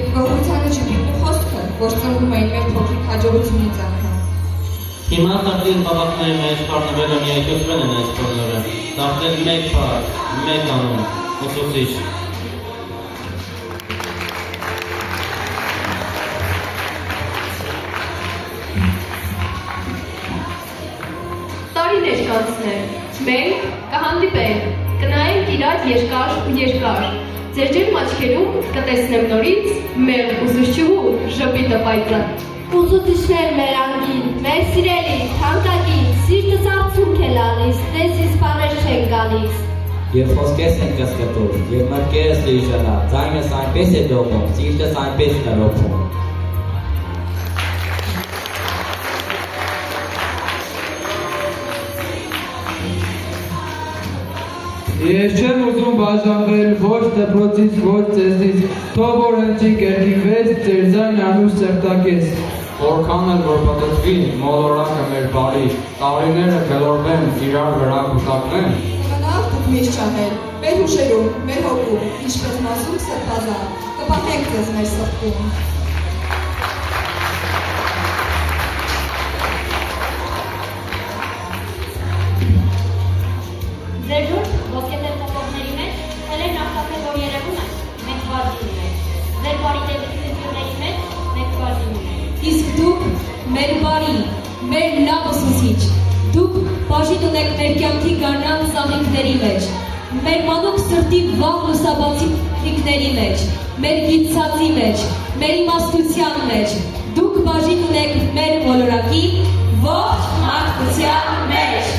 Speaker 19: Եվ գողությանը ժպիտն ու խոսքը, որ ծնվում էին մեր փոքրիկ հաջողությունից անգամ։
Speaker 15: Հիմա տաղտին բավակների մեջ պարնվելը միայքյոսվել են այս բոլորը, տաղտել մեկ պար, մեկ անուն, ուսուցիչ։
Speaker 3: Տարիներ կանցներ, մենք կհանդիպենք, կնայենք իրար երկար ու երկար, ձեր ջերմ աչքերում կտեսնեմ նորից մեր ուսուցչուհու ժպիտը պայծառ։
Speaker 4: Ուսուցիչներ մեր անգին, մեր սիրելի, թանկագին, սիրտս արցունք է լալիս, տեսիս բաներ չեն գալիս։
Speaker 13: Եվ խոսքես են կսկտում, և մտքերս լիժանա, ձայնս այնպես է դողում, սիրտս այնպես նրոփում։
Speaker 9: Ես չեմ ուզում բաժանվել ոչ դպրոցից, ոչ ձեզնից, թող որ հնչի կերքի վեց, ձեր ձայն անուշ սրտակես։
Speaker 12: Որքան էլ որ պատտվի մոլորակը մեր բարի, տարիները գլորվեն իրար վրա կուտակնեն։
Speaker 19: Կնավ դուք միշտ չանել, մեր հուշերում, մեր հոգում, ինչպես մասում սրտազան, կպահենք ձեզ մեր սրտում։
Speaker 2: Ձեր դուր ոսկետեր փոփոխների մեջ հելեն արտակը որ երևում է, մենք բաժին ենք։ Ձեր բարի դեպքությունների մեջ մենք բաժին ենք։
Speaker 1: Իսկ դուք մեր բարի, մեր լավ ուսուցիչ, դուք բաժին ունեք մեր կյանքի գարնան ծաղիկների մեջ, մեր մանուկ սրտի վաղ լուսաբացիկների մեջ, մեր գիտցածի մեջ, մեր իմաստության մեջ, դուք բաժին ունեք մեր մոլորակի ողջ մարդկության մեջ։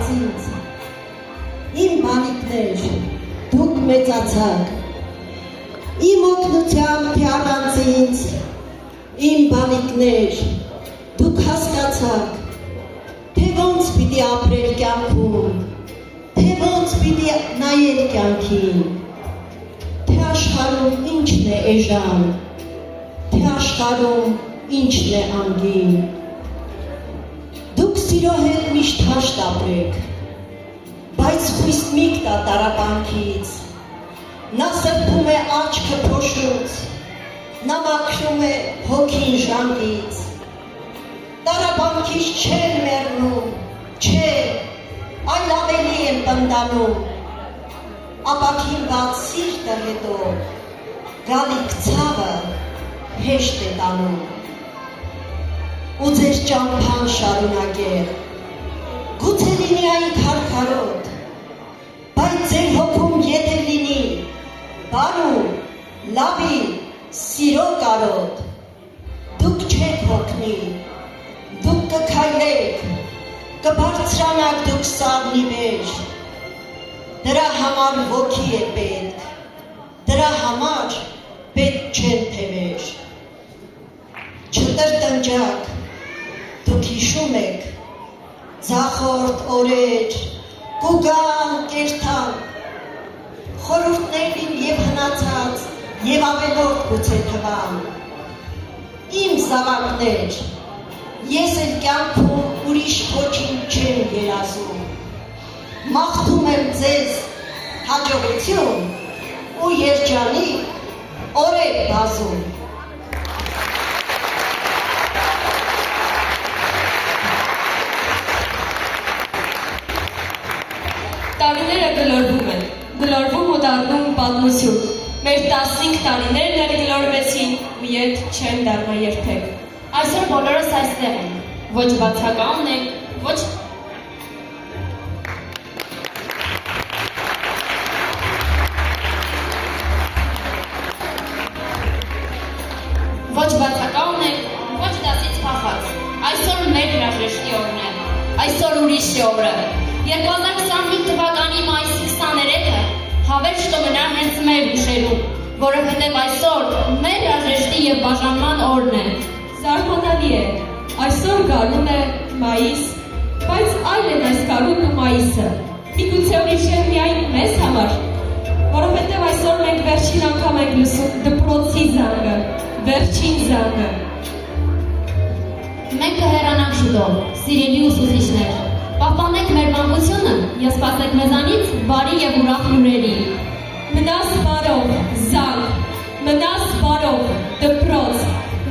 Speaker 4: ասաց ինձ. Իմ բանիկներ, դուք մեծացաք, իմ օգնությամբ թե առանց ինձ, իմ բանիկներ, դուք հասկացաք, թե ոնց պիտի ապրել կյանքում, թե ոնց պիտի նայել կյանքին, թե աշխարհում ինչն է էժան, թե աշխարհում ինչն է անգին։ Դուք սիրո հետ միշտ հաշտ ապրեք, բայց խույս մի կտա տարապանքից, նա սրբում է աչքը փոշուց, նա մաքրում է հոգին ժանգից, տարապանքից չեն մեռնում, չէ, այլ ավելի են պնդանում, ապաքինված սիրտը հետո գալիք ցավը հեշտ է տանում, ու ձեր ճամփան շարունակեր, գուցե լինի այն քարքարոտ, բայց ձեր հոգում եթե լինի բարու, լավի, սիրո կարոտ, դուք չեք հոգնի, դուք կքայլեք, կբարձրանաք դուք սարնի մեջ, դրա համար ոգի է պետք, դրա համար պետք չեն թևեր, չտրտնջակ, դուք հիշում եք, ձախորդ օրեր, կուգան, կերթան, խորհուրդներին և հնացած, և ավելորդ գուցե թվան, իմ զավակներ, ես էլ կյանքում ուրիշ ոչինչ չեմ երազում, մաղթում եմ ձեզ հաջողություն ու երջանիկ օրեր բազում։
Speaker 1: Տարիները գլորվում են, գլորվում ու դառնում պատմություն։ Մեր 15 տարիներն էլ գլորվեցին ու ետ չեն դառնա երբեք։
Speaker 2: Այսօր բոլորս այստեղ են, ոչ բացակայում ենք, ոչ բացակայում ենք, ոչ դասից փախած։ Այսօր մեր հրաժեշտի օրն է, այսօր ուրիշի օրը։ 2025 թվականի մայիսի 23-ը հավերժ կմնա հենց մեր հուշերում, որովհետև այսօր մեր հրաժեշտի և բաժանման օրն է։
Speaker 1: Զարմանալի է, այսօր գարուն է մայիս, բայց այլ են այս գարունն ու մայիսը, միգուցե ուրիշ է միայն մեզ համար, որովհետև այսօր մենք վերջին անգամ ենք լսում դպրոցի զանգը, վերջին զանգը։
Speaker 2: Մենք կհեռանանք շուտով, սիրելի ուսուցիչներ, պահպանեք մեր մանկությունը և սպասեք մեզանից բարի և ուրախ լուրերի։
Speaker 1: Մնաս բարով զանգ, մնաս բարով դպրոց,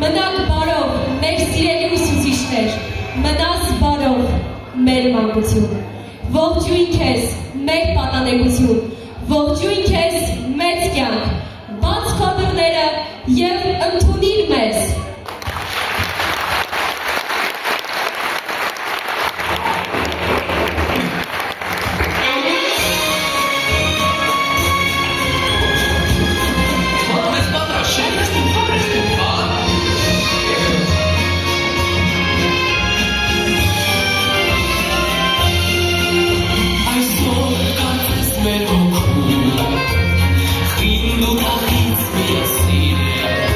Speaker 1: մնաք բարով մեր սիրելի ուսուցիչներ, մնաս բարով մեր մանկություն, ողջույն քեզ մեր պատանեկություն, ողջույն քեզ մեծ կյանք, բաց քո դռները և ընդունիր մեզ։
Speaker 17: Խինդ ու նախից մի սիրել,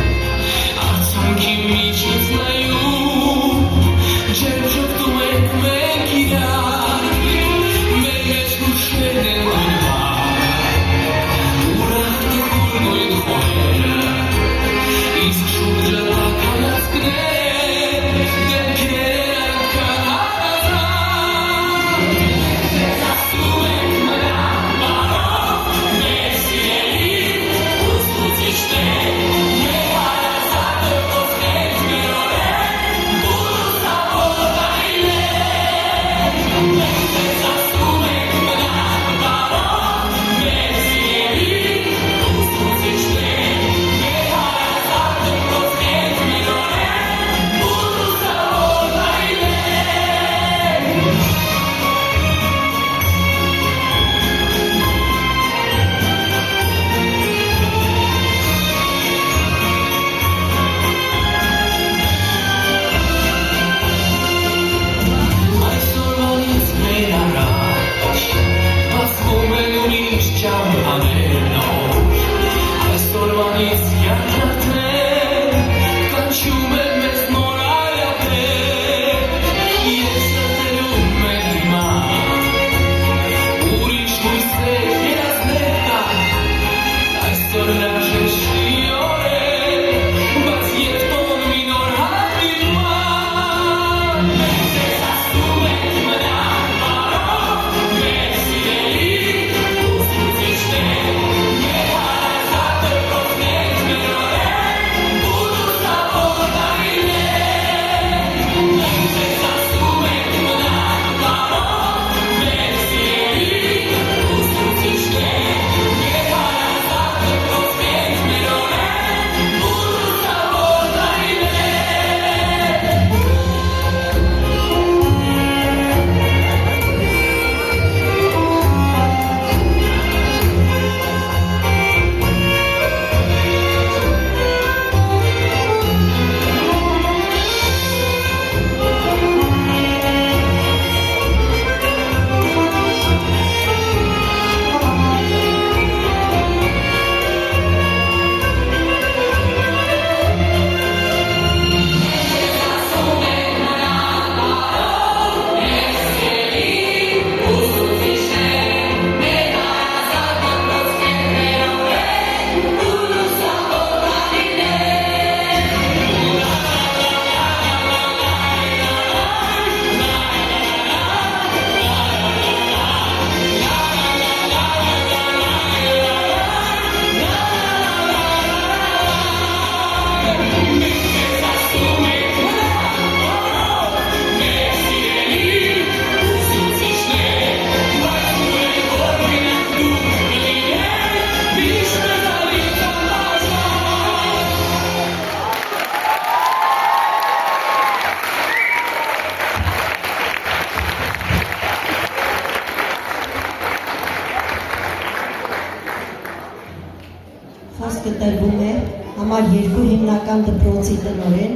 Speaker 20: երկու հիմնական դպրոցի տնօրեն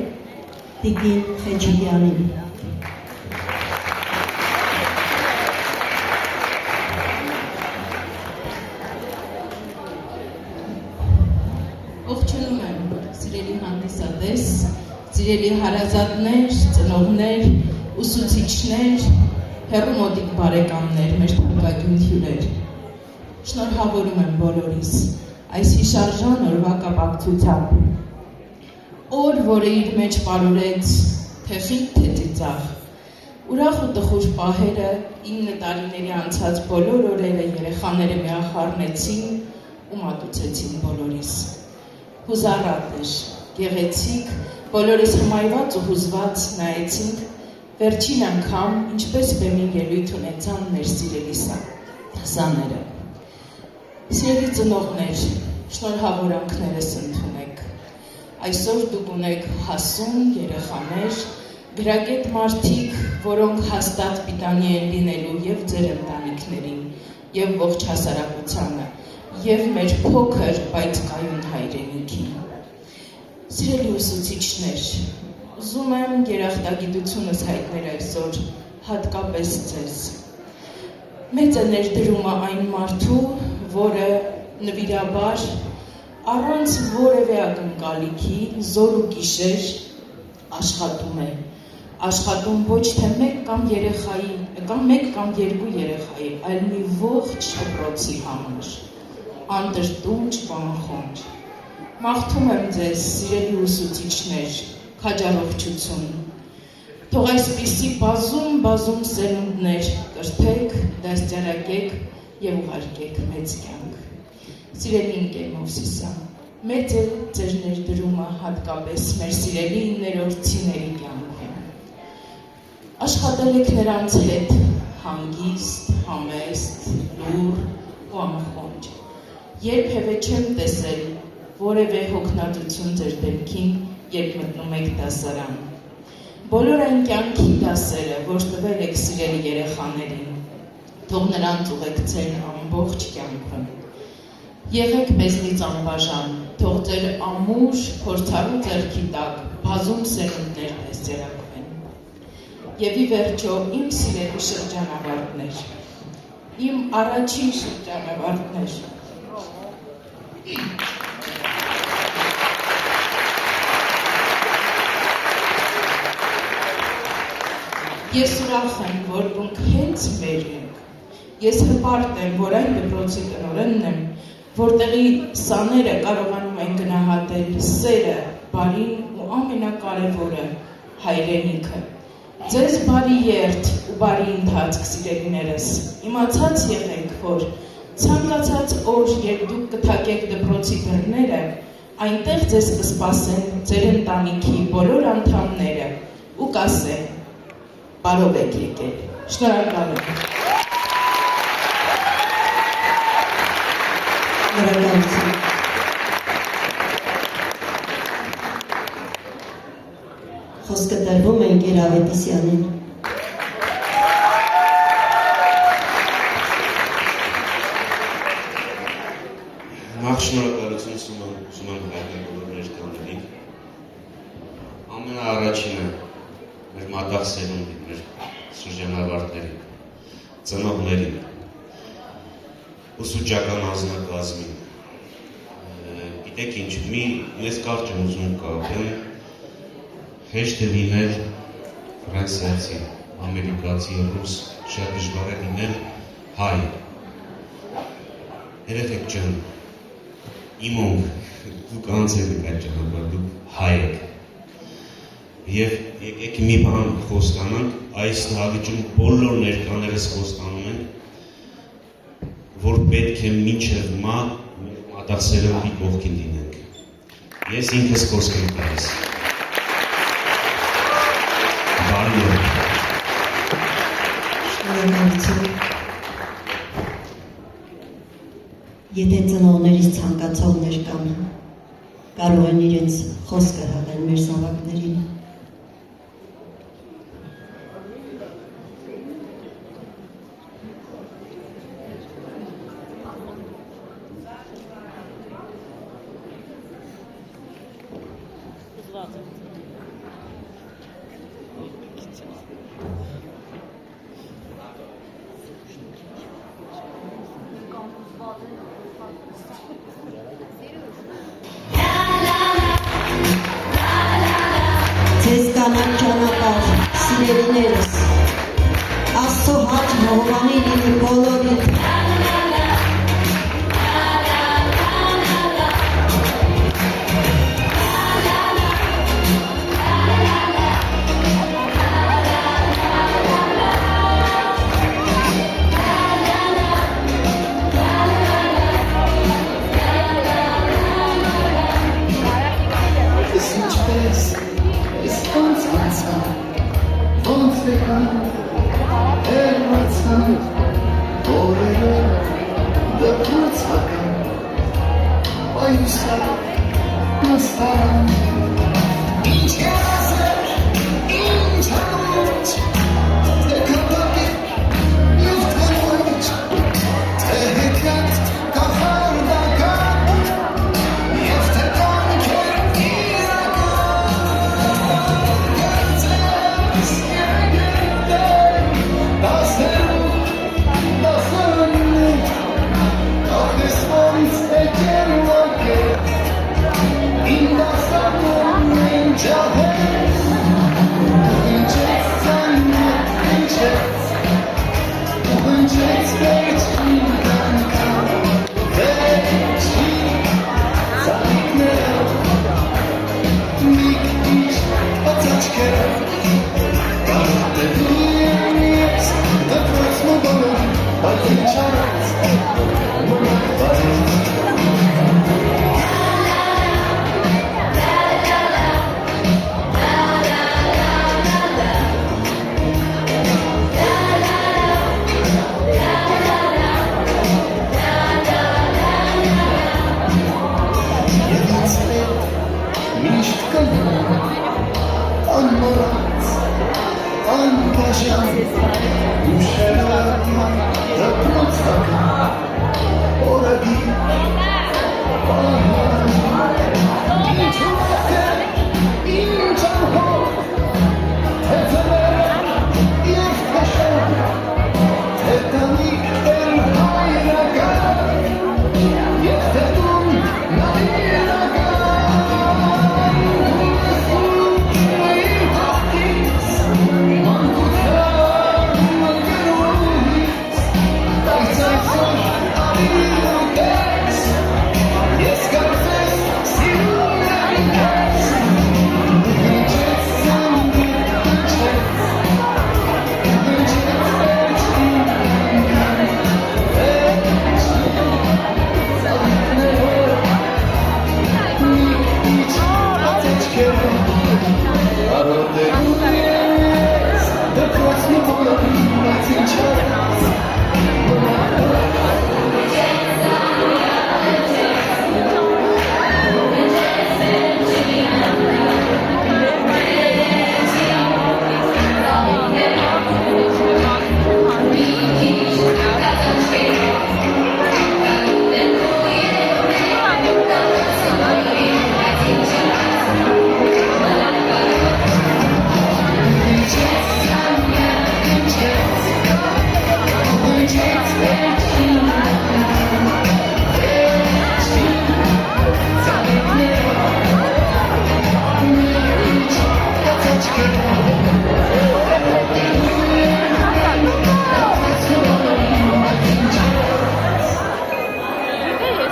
Speaker 20: Տիկին Խեչիկյանին։
Speaker 21: Ողջունում եմ, սիրելի հանդիսատես, սիրելի հարազատներ, ծնողներ, ուսուցիչներ, հեռու մոտիկ բարեկամներ, մեր թանկագին հյուրեր։ Շնորհավորում եմ բոլորիս այս հիշարժան օրվա կապակցությամբ։ Օր, որը իր մեջ պարուրեց թե խիտ, թե ծիծաղ։ Ուրախ ու տխուր պահերը, 9 տարիների անցած բոլոր օրերը երեխաները միախառնեցին ու մատուցեցին բոլորիս։ Հուզառատ էր, գեղեցիկ, բոլորս հմայված ու հուզված նայեցինք վերջին անգամ, ինչպես բեմին ելույթ ունեցան մեր սիրելի սաները։ Սիրելի ծնողներ, շնորհավորանքներս ընդունեք։ Այսօր դուք ունեք հասուն երեխաներ, գրագետ մարդիկ, որոնք հաստատ պիտանի են լինելու և ձեր ընտանիքներին, և ողջ հասարակությանը, և մեր փոքր, բայց կայուն հայրենիքին։ Սիրելի ուսուցիչներ, ուզում եմ երախտագիտությունս հայտնել այսօր, հատկապես ձեզ։ Մեծ է ներդրումը այն մարդու, որը նվիրաբար, առանց որևէ ակնկալիքի, զոր ու գիշեր աշխատում է։ Աշխատում ոչ թե մեկ կամ երկու երեխայի, այլ մի ողջ դպրոցի համար։ Անդրտուճ, բանխոնջ։ Մաղթում եմ ձեզ, սիրելի ուսուցիչներ, քաջառողջություն։ Թող այսպիսի բազում սերունդներ կրթեք, դաստիարակեք և ուղարկեք մեծ կյանք։ Սիրելի ընկեր Մովսիսյան, մեծ է ձեր ներդրումը հատկապես մեր սիրելի 9-րդցիների կյանքում։ Աշխատել եք նրանց հետ հանգիստ, համեստ, լուռ ու անխոնջ։ Երբևէ չեմ տեսել որևէ հոգնածություն ձեր դեմքին, երբ մտնում եք դասարան։ Բոլոր այն կյանքի դասերը, որ տվել եք սիրելի երեխաներին, թող նրանց ուղեկցեն ամբողջ կյանքում։ Եղեք մեզնից անբաժան, թող ձեր ամուր, փորձառու ձեռքի տակ բազում սերունդներ դաստիարակվեն։ Եվ ի վերջո իմ սիրելի շրջանավարտներ, իմ առաջին շրջանավարտներ, ես ուրախ եմ, որ դուք հենց մեր եք։ Ես հպարտ եմ, որ այն դպրոցի տնօրենն եմ, որտեղի սաները կարողանում են գնահատել սերը, բարին ու ամենակարևորը հայրենիքը։ Ձեզ բարի երթ ու բարի ընթացք, սիրելիներս, իմացած եղեք, որ ցանկացած օր, երբ դուք կթակեք դպրոցի դռները, այնտեղ ձեզ կսպասեն ձեր ընտանիքի բոլոր անդամները ու կասեն բարով եք եկել։ Շնորհակալ եմ։
Speaker 20: Շնորհակալություն։ Խոսքը տրվում է ընկեր Ավետիսյանին։
Speaker 22: Նախ շնորհակալություն ուզում եմ հայտնել բոլոր ներկաներին։ Ամենաառաջինը մեր մատաղ սերունդին, մեր շրջանավարտներին, ծնողներին, ուսուցչական անձնակազմին։ Գիտեք ինչ, ես կարճ եմ ուզում կապեմ, հեշտ է լինել ֆրանսիացի, ամերիկացի, ռուս, շատ դժվար է լինել հայ։ Երեխեք ջան, իմոնք, դուք անցել եք այդ ճանապարհը, դուք հայ եք։ Եվ եկեք մի բան խոստանանք, այս հաղիճում բոլոր ներկաներս խոստանում են, որ պետք է մինչև մատաղ սերունդի կողքին լինենք։ Ես ինքս խոսք եմ տալիս։ Բարի օր։
Speaker 20: Շնորհակալություն։ Եթե ծնողներից ցանկացողներ կան, կարող են իրենց խոսքը հղել մեր զավակներին։ կանանց ճանապարհ, սիրելիներս, Աստծո հաճ Հովանի լինի բոլորին։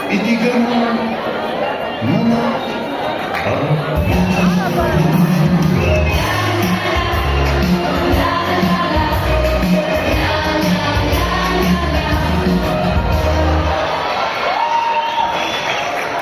Speaker 17: Իդիգան մնա